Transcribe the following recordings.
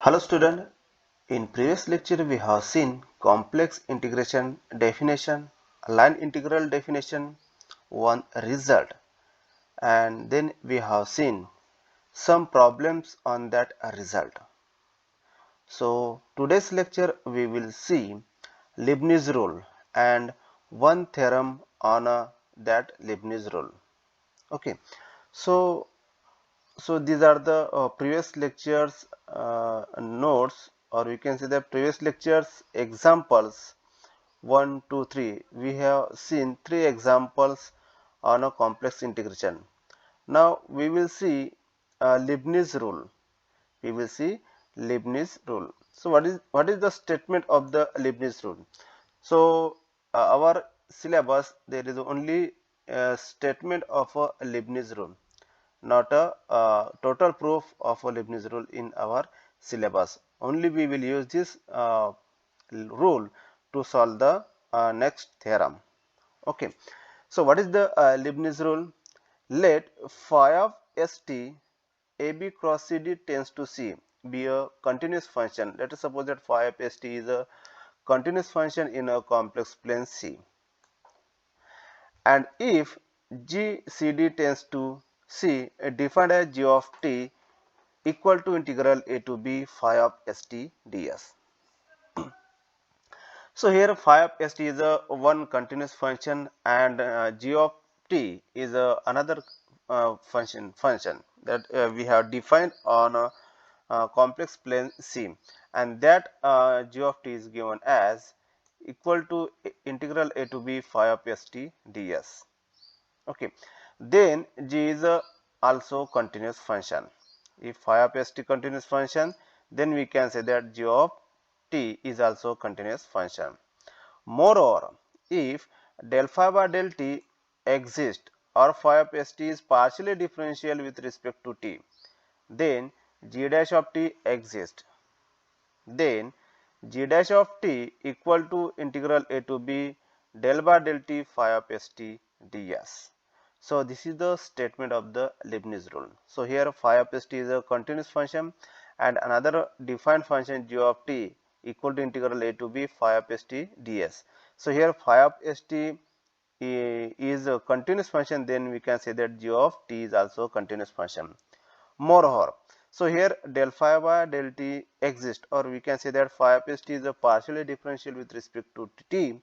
Hello student, in previous lecture we have seen complex integration definition, line integral definition, one result, and then we have seen some problems on that result. So today's lecture we will see Leibniz rule and one theorem on that Leibniz rule. Okay, so these are the previous lectures notes, or we can say the previous lectures examples 1, 2, 3. We have seen three examples on a complex integration. Now we will see Leibniz rule. We will see Leibniz rule. So what is the statement of the Leibniz rule? So our syllabus there is only a statement of a Leibniz rule, not a total proof of a Leibniz rule in our syllabus. Only we will use this rule to solve the next theorem. Okay. So what is the Leibniz rule? Let phi of st AB cross CD tends to C be a continuous function. Let us suppose that phi of st is a continuous function in a complex plane C, and if GCD tends to C, defined as g of t equal to integral a to b phi of st ds. So here phi of st is a one continuous function, and g of t is another function that we have defined on a complex plane C, and that g of t is given as equal to integral a to b phi of st ds. Okay, then g is also continuous function. If phi of st continuous function, then we can say that g of t is also continuous function. Moreover, if del phi by del t exists, or phi of st is partially differential with respect to t, then g dash of t exists. Then g dash of t equal to integral a to b del by del t phi of st ds. So this is the statement of the Leibniz rule. So here phi of st is a continuous function, and another defined function g of t equal to integral a to b phi of st ds. So here phi of st is a continuous function, then we can say that g of t is also a continuous function. Moreover, so here del phi by del t exists, or we can say that phi of st is a partially differential with respect to t,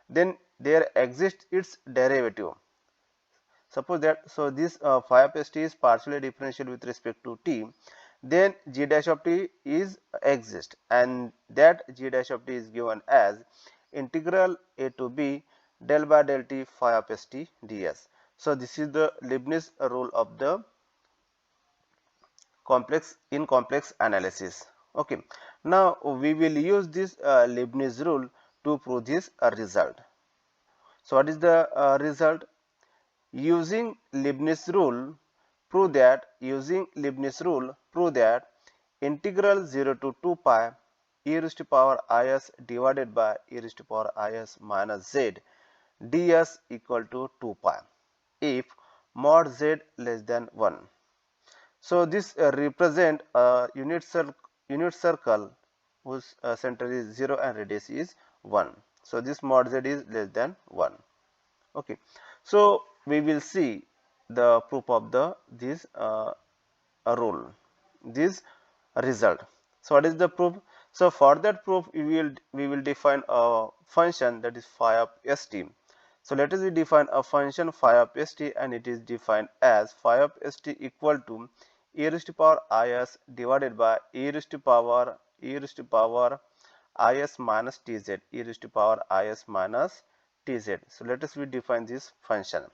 then there exists its derivative. Suppose that, so this phi of st is partially differential with respect to t, then g dash of t is exist, and that g dash of t is given as integral a to b del by del t phi of st ds. So this is the Leibniz rule of the complex analysis. Okay, now we will use this Leibniz rule to prove this result. So what is the result? Using Leibniz rule, prove that integral 0 to 2 pi e raised to power is divided by e raised to power is minus z ds equal to 2 pi if mod z less than 1. So this represent a unit circle whose center is 0 and radius is 1. So this mod z is less than 1. Okay, so we will see the proof of this rule, this result. So what is the proof? So for that proof we will define a function, that is phi of st. So let us define a function phi of st, and it is defined as phi of st equal to e raised to power is divided by e raised to power is minus tz, e raised to power is minus tz. So let us define this function.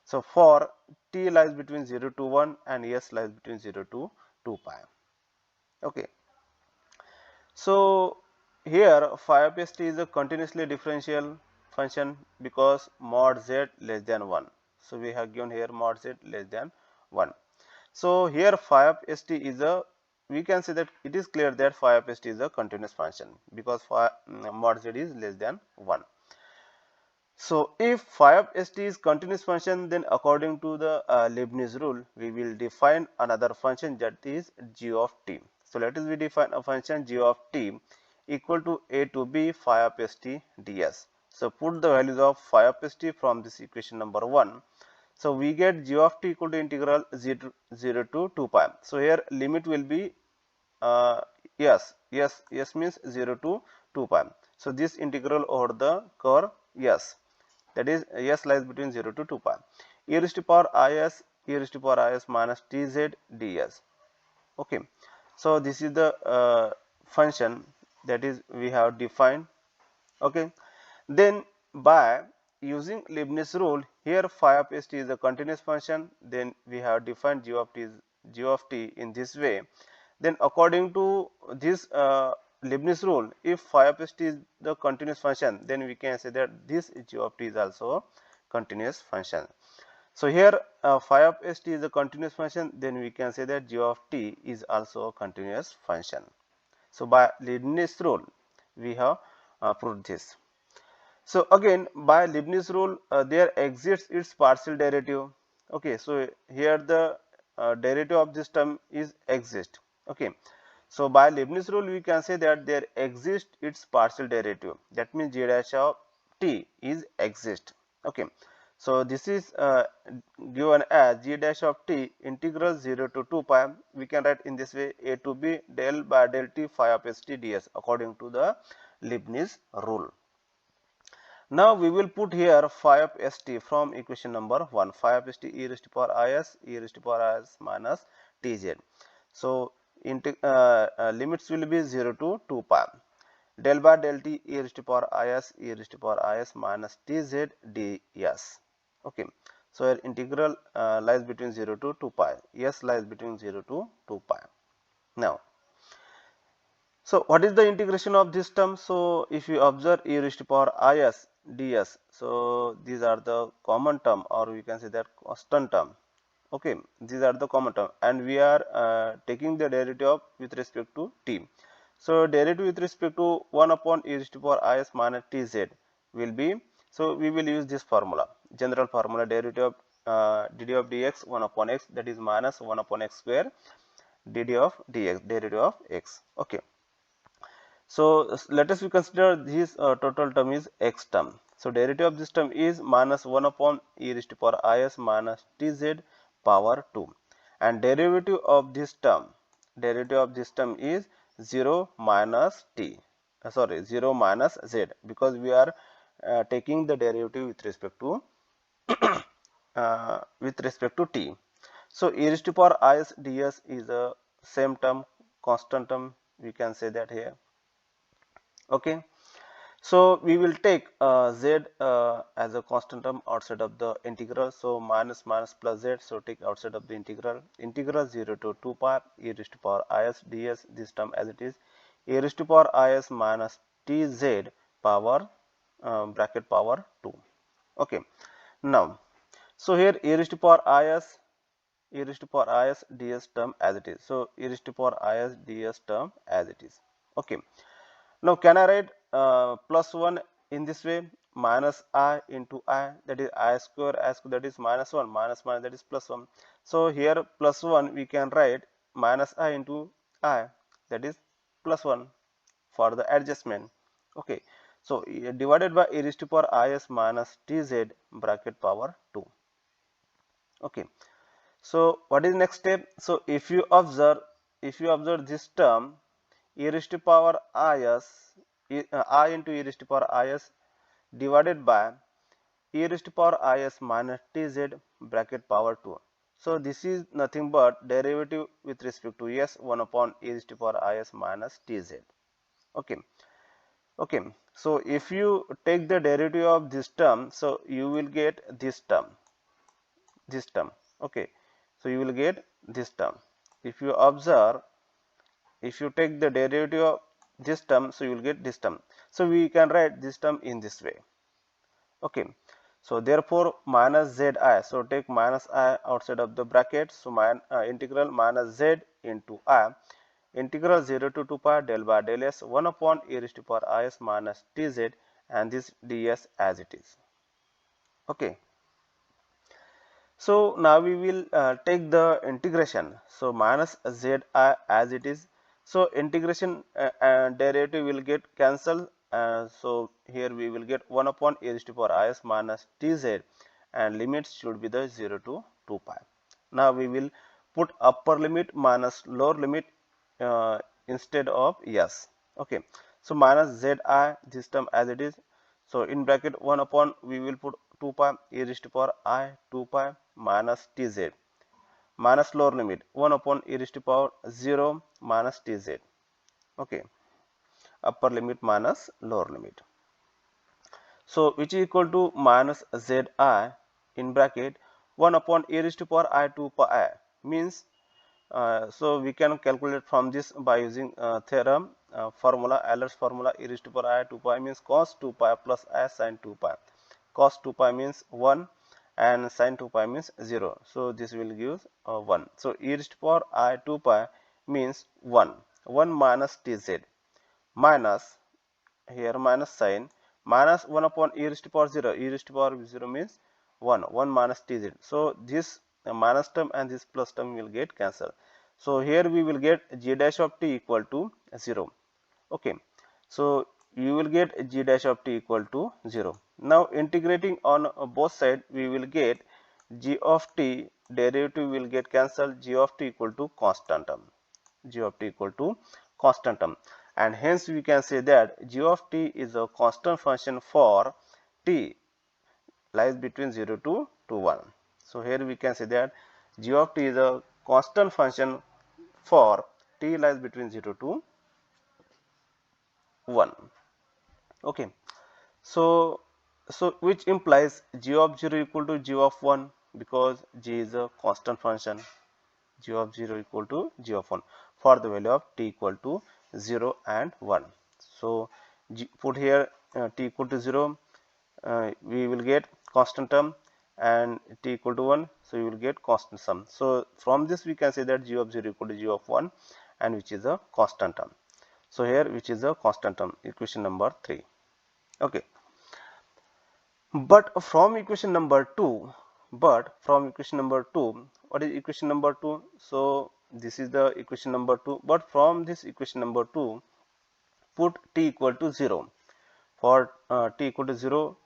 So for t lies between 0 to 1 and s lies between 0 to 2 pi. Okay. So here phi of st is a continuously differential function because mod z less than 1. So we have given here mod z less than 1. So here phi of st is a, we can say that it is clear that phi of st is a continuous function because mod z is less than 1. So if phi of st is continuous function, then according to the Leibniz rule, we will define another function, that is g of t. So let us we define a function g of t equal to a to b phi of st ds. So put the values of phi of st from this equation number 1. So we get g of t equal to integral 0 to 2 pi. So here limit will be yes means 0 to 2 pi. So this integral over the curve yes, that is s lies between 0 to 2 pi. E raised to power is minus tz ds. Okay, so this is the function that is we have defined. Okay, then by using Leibniz rule, here phi of st is a continuous function, then we have defined g of t in this way. Then according to this Leibniz rule, if phi of st is the continuous function, then we can say that this g of t is also a continuous function. So here phi of st is a continuous function, then we can say that g of t is also a continuous function. So by Leibniz rule, we have proved this. So again by Leibniz rule, there exists its partial derivative. Okay, so here the derivative of this term is exist. Okay, so by Leibniz rule we can say that there exists its partial derivative. That means g dash of t is exist. Okay, so this is given as g dash of t integral 0 to 2 pi. We can write in this way a to b del by del t phi of st ds according to the Leibniz rule. Now we will put here phi of st from equation number 1, phi of st e raised to power is minus tz. So limits will be 0 to 2 pi. Del by del t e raised to power is minus tz ds. Okay, so our integral lies between 0 to 2 pi. S lies between 0 to 2 pi. Now, so what is the integration of this term? So if you observe e raised to power is ds, so these are the common term, or we can say that constant term. Okay, these are the common term, and we are taking the derivative with respect to t. So derivative with respect to 1 upon e raised to power is minus tz will be, so we will use this formula, general formula, derivative of dd of dx 1 upon x, that is minus 1 upon x square dd of dx, derivative of x. Okay, so let us we consider this total term is x term. So derivative of this term is minus 1 upon e raised to power is minus tz power 2, and derivative of this term is 0 minus t, 0 minus z, because we are taking the derivative with respect to t. So e raised to power is ds is a same term, constant term, we can say that here. Okay, so we will take z as a constant term outside of the integral. So minus plus z, so take outside of the integral. Integral 0 to 2 pi e raised to power is ds, this term as it is, e raised to power is minus tz power bracket power 2. Okay, now so here e raised to power is ds term as it is. So e raised to power is ds term as it is. Okay, now can I write plus 1 in this way, minus I into I, that is I square, that is minus 1, minus that is plus 1. So here plus 1 we can write minus I into I, that is plus 1 for the adjustment. Okay, so divided by e raised to power is minus tz bracket power 2. Okay, so what is next step? So if you observe this term, e raised to power I into e raised to power is divided by e raised to power is minus tz bracket power 2. So this is nothing but derivative with respect to s 1 upon e raised to power is minus tz. Okay, okay. So if you take the derivative of this term, so you will get this term. Okay, so you will get this term. If you observe, if you take the derivative of this term, so you will get this term. So we can write this term in this way. Okay, so therefore minus zi, so take minus I outside of the bracket, so integral minus z into I, integral 0 to 2 pi del by del s 1 upon e raised to power is minus tz, and this ds as it is. Okay, so now we will take the integration. So minus zi as it is, So integration and derivative will get cancelled. So here we will get 1 upon e raised to power is minus tz, and limits should be the 0 to 2 pi. Now we will put upper limit minus lower limit instead of s. Okay, so minus zi this term as it is. So in bracket 1 upon we will put 2 pi e raised to power I 2 pi minus tz, minus lower limit 1 upon e raised to power 0 minus tz. Okay, upper limit minus lower limit. So which is equal to minus zi in bracket 1 upon e raised to power I 2 pi means so we can calculate from this by using theorem formula, Euler's formula. E raised to power I 2 pi means cos 2 pi plus I sin 2 pi. Cos 2 pi means 1 and sin 2 pi means 0. So this will give 1. So e raised to power I 2 pi means 1. 1 minus tz minus, here minus sign, minus 1 upon e raised to power 0. E raised to power 0 means 1. 1 minus tz. So this minus term and this plus term will get cancelled. So here we will get g dash of t equal to 0. Okay. So you will get g dash of t equal to 0. Now integrating on both sides, we will get g of t derivative will get cancelled. G of t equal to constant term. G of t equal to constant term, and hence we can say that g of t is a constant function for t lies between 0 to 1. So here we can say that g of t is a constant function for t lies between 0 to 1. Okay, so which implies g of 0 equal to g of 1, because g is a constant function. G of 0 equal to g of 1 for the value of t equal to 0 and 1. So put here t equal to 0, we will get constant term, and t equal to 1, so you will get constant sum. So from this we can say that g of 0 equal to g of 1, and which is a constant term. So here which is a constant term, equation number 3. Okay, but from equation number 2, what is equation number 2? So this is the equation number 2, but from this equation number 2, put t equal to 0. For t equal to 0,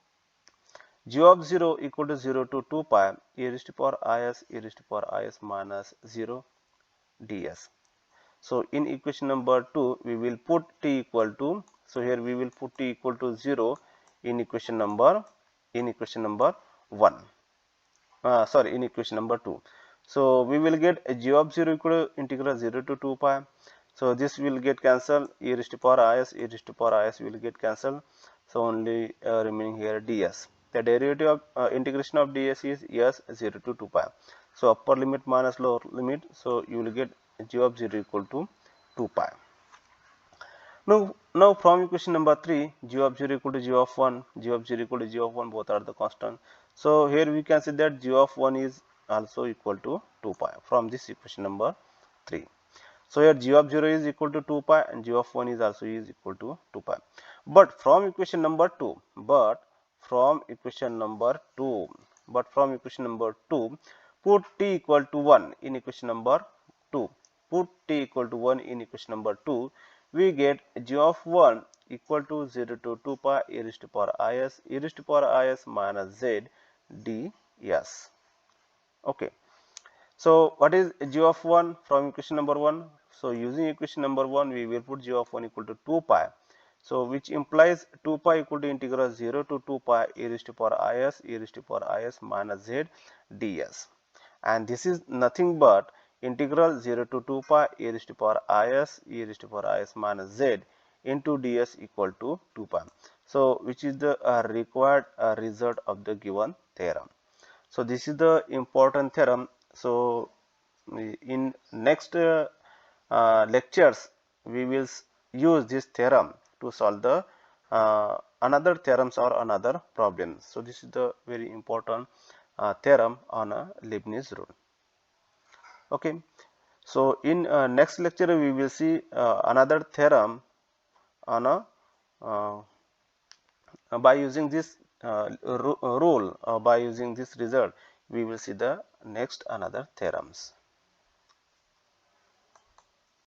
g of 0 equal to 0 to 2 pi e raised to power is minus 0 ds. So in equation number 2, we will put t equal to, so here we will put t equal to 0 in equation number 1. Sorry, in equation number 2. So we will get g of 0 equal to integral 0 to 2 pi. So this will get cancelled. E raised to power is will get cancelled. So only remaining here ds. The derivative of integration of ds is s 0 to 2 pi. So upper limit minus lower limit. So you will get g of 0 equal to 2 pi. Now from equation number 3, g of 0 equal to g of 1, g of 0 equal to g of 1, both are the constant. So here we can say that g of 1 is also equal to 2 pi from this equation number 3. So here g of 0 is equal to 2 pi and g of 1 is also equal to 2 pi. But from equation number 2, put t equal to 1 in equation number 2. Put t equal to 1 in equation number 2. We get g of 1 equal to 0 to 2 pi e raised to power is minus z ds. Okay. So what is g of 1 from equation number 1? So using equation number 1, we will put g of 1 equal to 2 pi. So which implies 2 pi equal to integral 0 to 2 pi e raised to power is minus z ds. And this is nothing but integral 0 to 2 pi e raised to power is minus z into ds equal to 2 pi. So which is the required result of the given theorem. So this is the important theorem. So in next lectures, we will use this theorem to solve the another theorems or another problems. So this is the very important theorem on a Leibniz rule. Okay. So in next lecture, we will see another theorem on a by using this rule, by using this result, we will see the next another theorems.